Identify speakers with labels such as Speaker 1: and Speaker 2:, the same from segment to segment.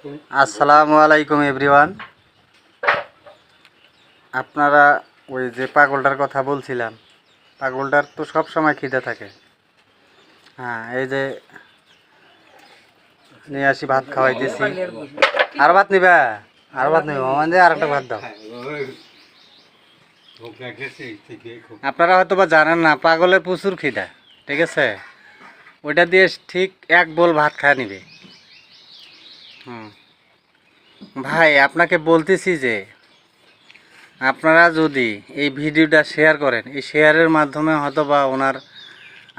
Speaker 1: আসসালামু আলাইকুম এভরিওয়ান। আপনারা ওই যে পাগলটার কথা বলছিলাম, পাগলটার তো সব সময় খিদে থাকে। হ্যাঁ, এই যে নিয়ে আসি, ভাত খাওয়াইতেছি। আর ভাত নিবা? আর ভাত নিবা? মানে আর একটা ভাত দাও। আপনারা হয়তো বা জানেন না, পাগলের প্রচুর খিদা, ঠিক আছে? ওইটা দিয়ে ঠিক এক বোল ভাত খায় নিবে। ভাই, আপনাকে বলতেছি যে আপনারা যদি এই ভিডিওটা শেয়ার করেন, এই শেয়ারের মাধ্যমে হয়তো বা ওনার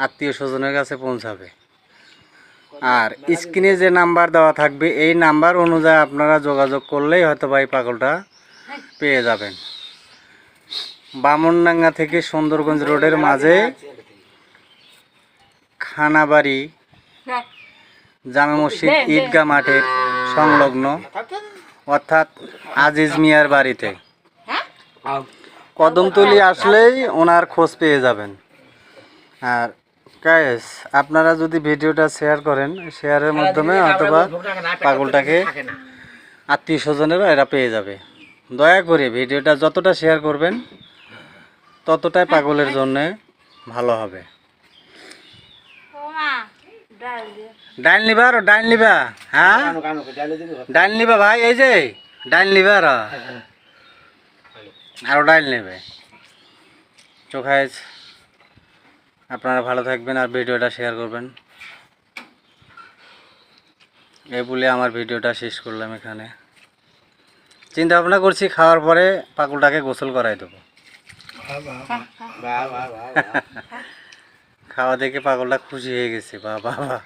Speaker 1: আত্মীয় স্বজনের কাছে পৌঁছাবে। আর স্ক্রিনে যে নাম্বার দেওয়া থাকবে, এই নাম্বার অনুযায়ী আপনারা যোগাযোগ করলেই হয়তো বা এই পাগলটা পেয়ে যাবেন। বামনডাঙ্গা থেকে সুন্দরগঞ্জ রোডের মাঝে খানাবাড়ি জামে মসজিদ ঈদগাহ মাঠের সংলগ্ন, অর্থাৎ আজিজ মিয়ার বাড়িতে কদমতলি আসলেই ওনার খোঁজ পেয়ে যাবেন। আর গাইস, আপনারা যদি ভিডিওটা শেয়ার করেন, শেয়ারের মাধ্যমে অথবা পাগলটাকে আত্মীয় স্বজনেরা এরা পেয়ে যাবে। দয়া করে ভিডিওটা যতটা শেয়ার করবেন ততটাই পাগলের জন্য ভালো হবে। ডাইল নিবা? আর ডাইল নিবা? হ্যাঁ, ডাইল নিবা ভাই? এই যে ডাইল নিবা, আরো ডাইল নেবে। তো গাইস, আপনারা ভালো থাকবেন আর ভিডিওটা শেয়ার করবেন। এই বলে আমার ভিডিওটা শেষ করলাম এখানে। চিন্তা ভাবনা করছি খাওয়ার পরে পাগলটাকে গোসল করাই দেবো। খাওয়া দেখে পাগলটা খুশি হয়ে গেছে। বাহ বাহ বাহ।